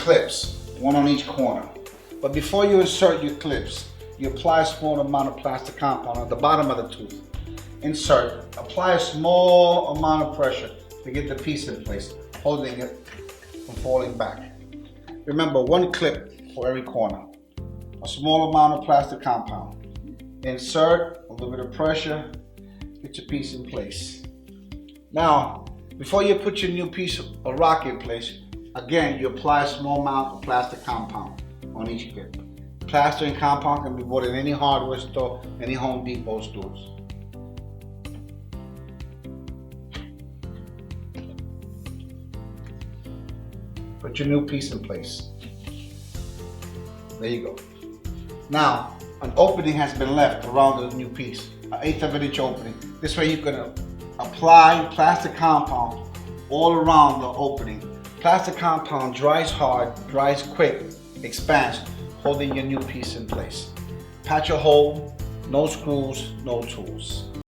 clips, one on each corner. But before you insert your clips, you apply a small amount of plastic compound on the bottom of the tooth. Insert, apply a small amount of pressure to get the piece in place, holding it from falling back. Remember, one clip for every corner. A small amount of plastic compound. Insert, a little bit of pressure, get your piece in place. Now, before you put your new piece of rock in place, again, you apply a small amount of plastic compound on each clip. Plaster and compound can be bought in any hardware store, any Home Depot stores. Put your new piece in place. There you go. Now, an opening has been left around the new piece, an 1/8 of an inch opening. This way you can apply plastic compound all around the opening. Plastic compound dries hard, dries quick, expands, holding your new piece in place. Patch a hole, no screws, no tools.